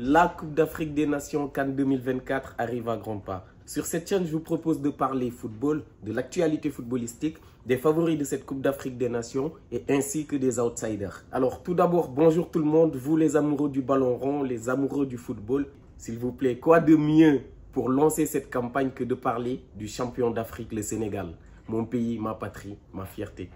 La Coupe d'Afrique des Nations CAN 2024 arrive à grands pas. Sur cette chaîne, je vous propose de parler football, de l'actualité footballistique, des favoris de cette Coupe d'Afrique des Nations et ainsi que des outsiders. Alors tout d'abord, bonjour tout le monde, vous les amoureux du ballon rond, les amoureux du football. S'il vous plaît, quoi de mieux pour lancer cette campagne que de parler du champion d'Afrique, le Sénégal. Mon pays, ma patrie, ma fierté.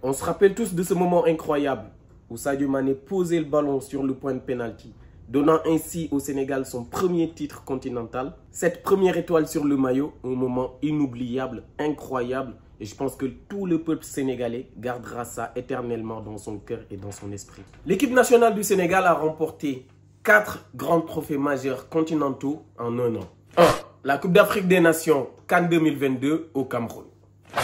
On se rappelle tous de ce moment incroyable où Sadio Mané posait le ballon sur le point de pénalty, donnant ainsi au Sénégal son premier titre continental. Cette première étoile sur le maillot, un moment inoubliable, incroyable. Et je pense que tout le peuple sénégalais gardera ça éternellement dans son cœur et dans son esprit. L'équipe nationale du Sénégal a remporté 4 grands trophées majeurs continentaux en un an. 1. La Coupe d'Afrique des Nations CAN 2022 au Cameroun.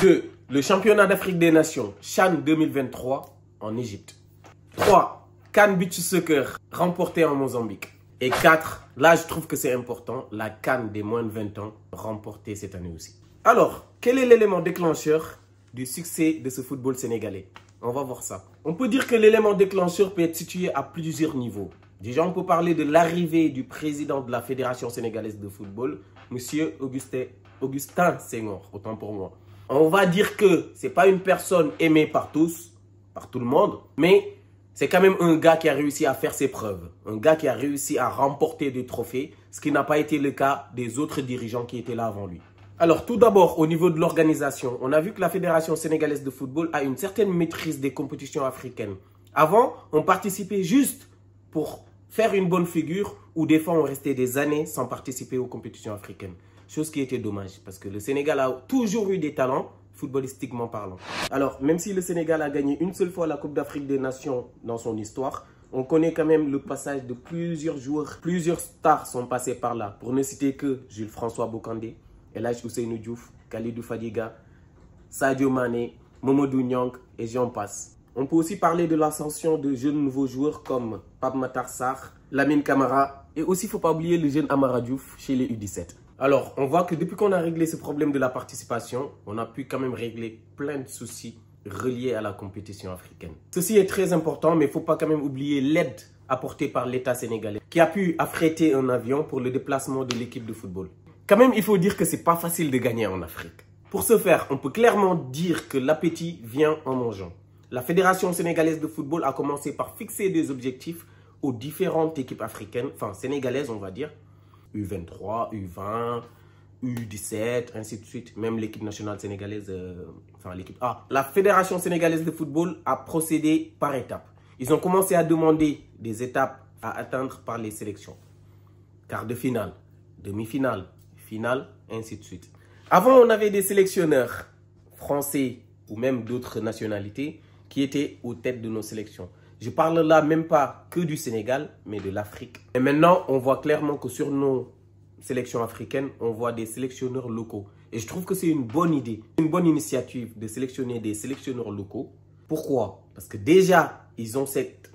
2. Le championnat d'Afrique des Nations CHAN 2023 en Égypte. 3. CAN Beach Soccer remporté en Mozambique. Et 4. Là je trouve que c'est important, la CAN des moins de 20 ans remportée cette année aussi. Alors, quel est l'élément déclencheur du succès de ce football sénégalais? On va voir ça. On peut dire que l'élément déclencheur peut être situé à plusieurs niveaux. Déjà, on peut parler de l'arrivée du président de la Fédération sénégalaise de football, Monsieur Augustin Senghor, autant pour moi. On va dire que ce n'est pas une personne aimée par tous, par tout le monde, mais c'est quand même un gars qui a réussi à faire ses preuves. Un gars qui a réussi à remporter des trophées, ce qui n'a pas été le cas des autres dirigeants qui étaient là avant lui. Alors tout d'abord, au niveau de l'organisation, on a vu que la Fédération sénégalaise de football a une certaine maîtrise des compétitions africaines. Avant, on participait juste pour faire une bonne figure ou des fois on restait des années sans participer aux compétitions africaines. Chose qui était dommage parce que le Sénégal a toujours eu des talents, footballistiquement parlant. Alors, même si le Sénégal a gagné une seule fois la Coupe d'Afrique des Nations dans son histoire, on connaît quand même le passage de plusieurs joueurs. Plusieurs stars sont passés par là. Pour ne citer que Jules François Bocandé, El Hadji Ousseynou Diouf, Kalidou Fadiga, Sadio Mané, Mamadou Niang et j'en passe. On peut aussi parler de l'ascension de jeunes nouveaux joueurs comme Pape Matar Sarr, Lamine Camara et aussi, il ne faut pas oublier le jeune Amara Diouf chez les U17. Alors, on voit que depuis qu'on a réglé ce problème de la participation, on a pu quand même régler plein de soucis reliés à la compétition africaine. Ceci est très important, mais il ne faut pas quand même oublier l'aide apportée par l'État sénégalais qui a pu affréter un avion pour le déplacement de l'équipe de football. Quand même, il faut dire que ce n'est pas facile de gagner en Afrique. Pour ce faire, on peut clairement dire que l'appétit vient en mangeant. La Fédération sénégalaise de football a commencé par fixer des objectifs aux différentes équipes africaines, enfin sénégalaises on va dire, U23, U20, U17, ainsi de suite, même l'équipe nationale sénégalaise, enfin l'équipe A. La Fédération sénégalaise de football a procédé par étapes. Ils ont commencé à demander des étapes à atteindre par les sélections. Quart de finale, demi-finale, finale, ainsi de suite. Avant, on avait des sélectionneurs français ou même d'autres nationalités qui étaient aux têtes de nos sélections. Je parle là même pas que du Sénégal, mais de l'Afrique. Et maintenant, on voit clairement que sur nos sélections africaines, on voit des sélectionneurs locaux. Et je trouve que c'est une bonne idée, une bonne initiative de sélectionner des sélectionneurs locaux. Pourquoi? Parce que déjà, ils ont cette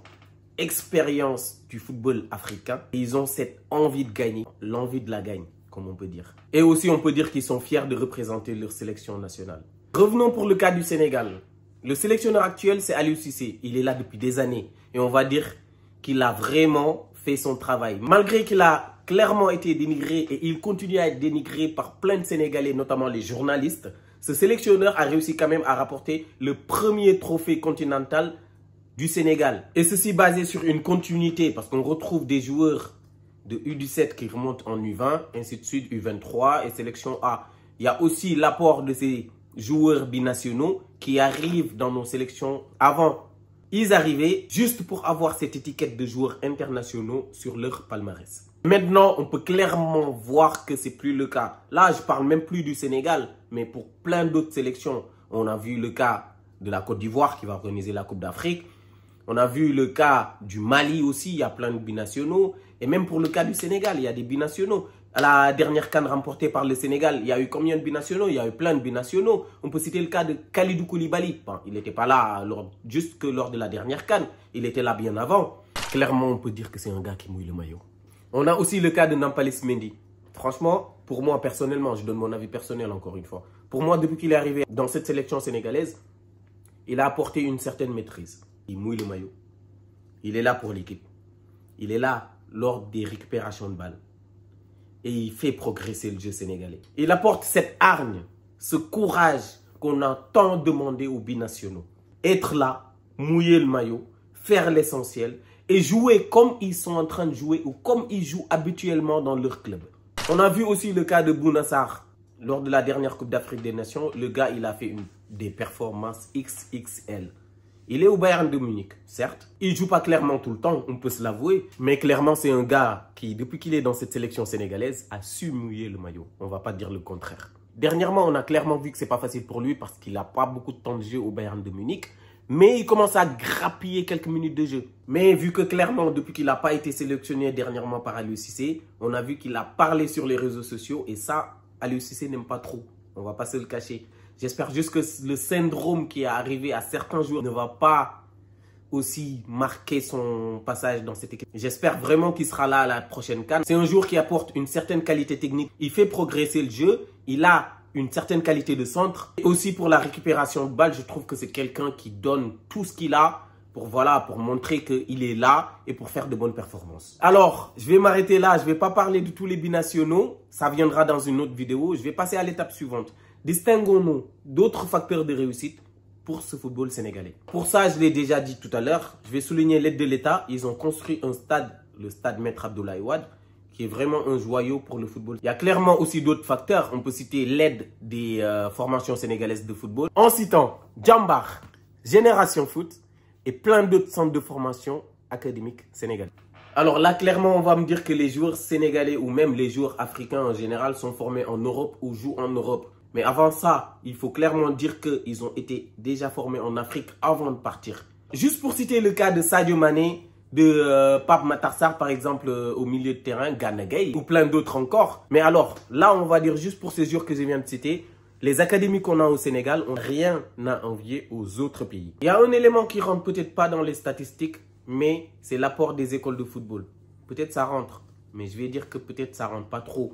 expérience du football africain. Et ils ont cette envie de gagner, l'envie de la gagne, comme on peut dire. Et aussi, on peut dire qu'ils sont fiers de représenter leur sélection nationale. Revenons pour le cas du Sénégal. Le sélectionneur actuel, c'est Aliou Cissé. Il est là depuis des années. Et on va dire qu'il a vraiment fait son travail. Malgré qu'il a clairement été dénigré et il continue à être dénigré par plein de Sénégalais, notamment les journalistes, ce sélectionneur a réussi quand même à rapporter le premier trophée continental du Sénégal. Et ceci basé sur une continuité parce qu'on retrouve des joueurs de U17 qui remontent en U20, ainsi de suite, U23 et sélection A. Il y a aussi l'apport de ces joueurs binationaux qui arrivent dans nos sélections. Avant, ils arrivaient juste pour avoir cette étiquette de joueurs internationaux sur leur palmarès. Maintenant, on peut clairement voir que c'est plus le cas. Là, je parle même plus du Sénégal, mais pour plein d'autres sélections. On a vu le cas de la Côte d'Ivoire qui va organiser la Coupe d'Afrique. On a vu le cas du Mali aussi, il y a plein de binationaux. Et même pour le cas du Sénégal, il y a des binationaux. À la dernière CAN remportée par le Sénégal, il y a eu combien de binationaux? Il y a eu plein de binationaux. On peut citer le cas de Kalidou Koulibaly. Bon, il n'était pas là juste que lors de la dernière CAN. Il était là bien avant. Clairement, on peut dire que c'est un gars qui mouille le maillot. On a aussi le cas de Nampalys Mendy. Franchement, pour moi personnellement, je donne mon avis personnel encore une fois. Pour moi, depuis qu'il est arrivé dans cette sélection sénégalaise, il a apporté une certaine maîtrise. Il mouille le maillot. Il est là pour l'équipe. Il est là lors des récupérations de balles. Et il fait progresser le jeu sénégalais. Il apporte cette hargne, ce courage qu'on a tant demandé aux binationaux. Être là, mouiller le maillot, faire l'essentiel et jouer comme ils sont en train de jouer ou comme ils jouent habituellement dans leur club. On a vu aussi le cas de Bouna Sarr. Lors de la dernière Coupe d'Afrique des Nations, le gars, il a fait des performances XXL. Il est au Bayern de Munich, certes. Il ne joue pas clairement tout le temps, on peut se l'avouer. Mais clairement, c'est un gars qui, depuis qu'il est dans cette sélection sénégalaise, a su mouiller le maillot. On ne va pas dire le contraire. Dernièrement, on a clairement vu que ce n'est pas facile pour lui parce qu'il n'a pas beaucoup de temps de jeu au Bayern de Munich. Mais il commence à grappiller quelques minutes de jeu. Mais vu que clairement, depuis qu'il n'a pas été sélectionné dernièrement par Aliou Cissé, on a vu qu'il a parlé sur les réseaux sociaux. Et ça, Aliou Cissé n'aime pas trop. On ne va pas se le cacher. J'espère juste que le syndrome qui est arrivé à certains joueurs ne va pas aussi marquer son passage dans cette équipe. J'espère vraiment qu'il sera là à la prochaine CAN. C'est un joueur qui apporte une certaine qualité technique. Il fait progresser le jeu. Il a une certaine qualité de centre. Et aussi pour la récupération de balles, je trouve que c'est quelqu'un qui donne tout ce qu'il a pour montrer qu'il est là et pour faire de bonnes performances. Alors, je vais m'arrêter là. Je ne vais pas parler de tous les binationaux. Ça viendra dans une autre vidéo. Je vais passer à l'étape suivante. Distinguons-nous d'autres facteurs de réussite pour ce football sénégalais. Pour ça, je l'ai déjà dit tout à l'heure, je vais souligner l'aide de l'État. Ils ont construit un stade, le stade Maître Abdoulaye Wade, qui est vraiment un joyau pour le football. Il y a clairement aussi d'autres facteurs. On peut citer l'aide des formations sénégalaises de football. En citant Djambar, Génération Foot et plein d'autres centres de formation académiques sénégalais. Alors là, clairement, on va me dire que les joueurs sénégalais ou même les joueurs africains en général sont formés en Europe ou jouent en Europe. Mais avant ça, il faut clairement dire qu'ils ont été déjà formés en Afrique avant de partir. Juste pour citer le cas de Sadio Mané, de Pape Matar Sarr par exemple au milieu de terrain, Gana Gueye ou plein d'autres encore. Mais alors, là on va dire juste pour ces joueurs que je viens de citer, les académies qu'on a au Sénégal ont rien à envier aux autres pays. Il y a un élément qui rentre peut-être pas dans les statistiques, mais c'est l'apport des écoles de football. Peut-être ça rentre, mais je vais dire que peut-être ça rentre pas trop.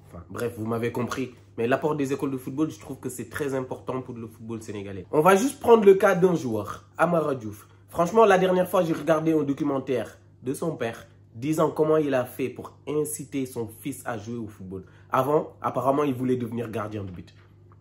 Enfin, bref, vous m'avez compris. Mais l'apport des écoles de football, je trouve que c'est très important pour le football sénégalais. On va juste prendre le cas d'un joueur, Amara Diouf. Franchement, la dernière fois, j'ai regardé un documentaire de son père disant comment il a fait pour inciter son fils à jouer au football. Avant, apparemment, il voulait devenir gardien de but.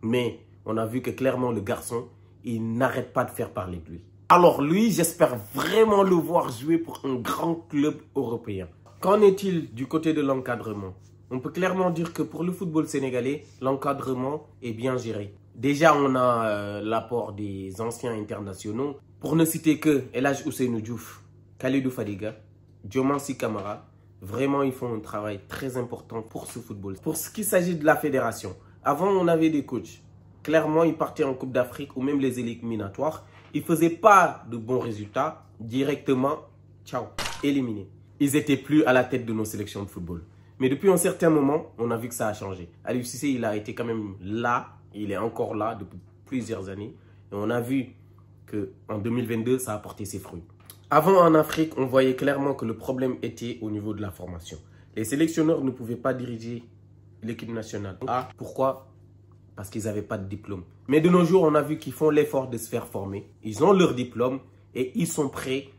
Mais on a vu que clairement, le garçon, il n'arrête pas de faire parler de lui. Alors lui, j'espère vraiment le voir jouer pour un grand club européen. Qu'en est-il du côté de l'encadrement ? On peut clairement dire que pour le football sénégalais, l'encadrement est bien géré. Déjà, on a l'apport des anciens internationaux. Pour ne citer que El Hadj Ousseynou Diouf, Khalidou Fadiga, Diomansy Kamara. Vraiment, ils font un travail très important pour ce football. Pour ce qui s'agit de la fédération, avant, on avait des coachs. Clairement, ils partaient en Coupe d'Afrique ou même les éliminatoires. Ils ne faisaient pas de bons résultats. Directement, ciao, éliminés. Ils n'étaient plus à la tête de nos sélections de football. Mais depuis un certain moment, on a vu que ça a changé. Aliou Cissé, il a été quand même là. Il est encore là depuis plusieurs années. Et on a vu qu'en 2022, ça a porté ses fruits. Avant, en Afrique, on voyait clairement que le problème était au niveau de la formation. Les sélectionneurs ne pouvaient pas diriger l'équipe nationale. Ah, pourquoi? Parce qu'ils n'avaient pas de diplôme. Mais de nos jours, on a vu qu'ils font l'effort de se faire former. Ils ont leur diplôme et ils sont prêts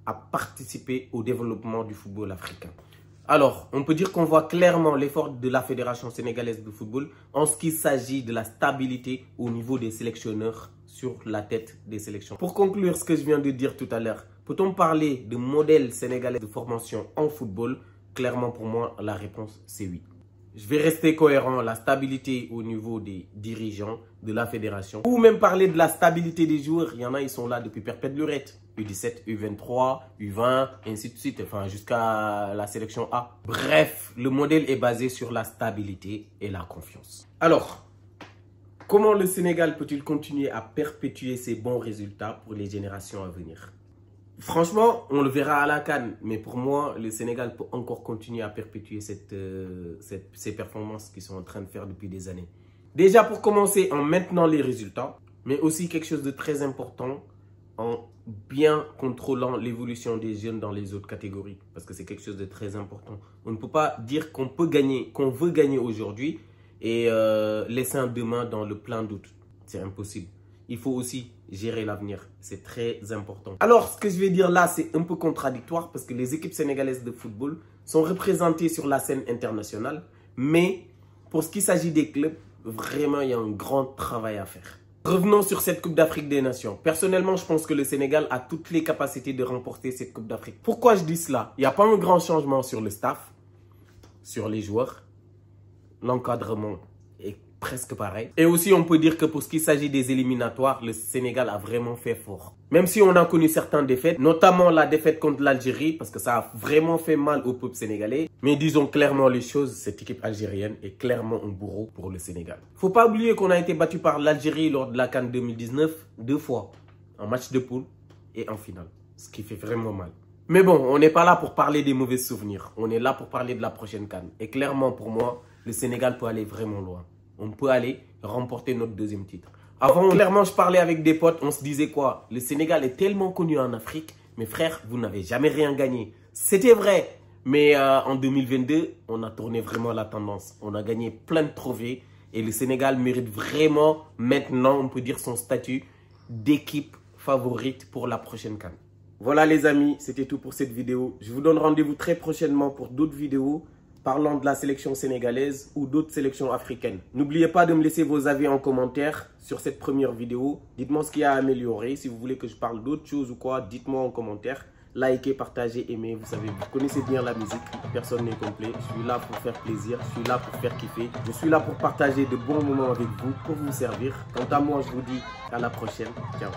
à participer au développement du football africain. Alors, on peut dire qu'on voit clairement l'effort de la Fédération sénégalaise de football en ce qui s'agit de la stabilité au niveau des sélectionneurs sur la tête des sélections. Pour conclure ce que je viens de dire tout à l'heure, peut-on parler de modèle sénégalais de formation en football? Clairement, pour moi, la réponse, c'est oui. Je vais rester cohérent, la stabilité au niveau des dirigeants de la fédération. Ou même parler de la stabilité des joueurs. Il y en a, ils sont là depuis perpète lurette. U17, U23, U20, et ainsi de suite. Enfin, jusqu'à la sélection A. Bref, le modèle est basé sur la stabilité et la confiance. Alors, comment le Sénégal peut-il continuer à perpétuer ses bons résultats pour les générations à venir? Franchement, on le verra à la CAN, mais pour moi, le Sénégal peut encore continuer à perpétuer ces performances qu'ils sont en train de faire depuis des années. Déjà pour commencer, en maintenant les résultats, mais aussi quelque chose de très important, en bien contrôlant l'évolution des jeunes dans les autres catégories, parce que c'est quelque chose de très important. On ne peut pas dire qu'on peut gagner, qu'on veut gagner aujourd'hui et laisser un demain dans le plein doute. C'est impossible. Il faut aussi gérer l'avenir. C'est très important. Alors, ce que je vais dire là, c'est un peu contradictoire parce que les équipes sénégalaises de football sont représentés sur la scène internationale. Mais pour ce qui s'agit des clubs, vraiment, il y a un grand travail à faire. Revenons sur cette Coupe d'Afrique des Nations. Personnellement, je pense que le Sénégal a toutes les capacités de remporter cette Coupe d'Afrique. Pourquoi je dis cela? Il n'y a pas un grand changement sur le staff, sur les joueurs. L'encadrement est presque pareil. Et aussi, on peut dire que pour ce qui s'agit des éliminatoires, le Sénégal a vraiment fait fort. Même si on a connu certaines défaites, notamment la défaite contre l'Algérie, parce que ça a vraiment fait mal au peuple sénégalais. Mais disons clairement les choses, cette équipe algérienne est clairement un bourreau pour le Sénégal. Faut pas oublier qu'on a été battu par l'Algérie lors de la CAN 2019 2 fois, en match de poule et en finale, ce qui fait vraiment mal. Mais bon, on n'est pas là pour parler des mauvais souvenirs, on est là pour parler de la prochaine CAN. Et clairement pour moi, le Sénégal peut aller vraiment loin. On peut aller remporter notre deuxième titre. Avant, clairement, je parlais avec des potes, on se disait quoi? Le Sénégal est tellement connu en Afrique, mes frères, vous n'avez jamais rien gagné. C'était vrai, mais en 2022, on a tourné vraiment la tendance. On a gagné plein de trophées et le Sénégal mérite vraiment maintenant, on peut dire, son statut d'équipe favorite pour la prochaine CAN. Voilà les amis, c'était tout pour cette vidéo. Je vous donne rendez-vous très prochainement pour d'autres vidéos parlant de la sélection sénégalaise ou d'autres sélections africaines. N'oubliez pas de me laisser vos avis en commentaire sur cette première vidéo. Dites-moi ce qu'il y a à améliorer. Si vous voulez que je parle d'autres choses ou quoi, dites-moi en commentaire. Likez, partagez, aimez. Vous savez, vous connaissez bien la musique. Personne n'est complet. Je suis là pour faire plaisir. Je suis là pour faire kiffer. Je suis là pour partager de bons moments avec vous, pour vous servir. Quant à moi, je vous dis à la prochaine. Ciao.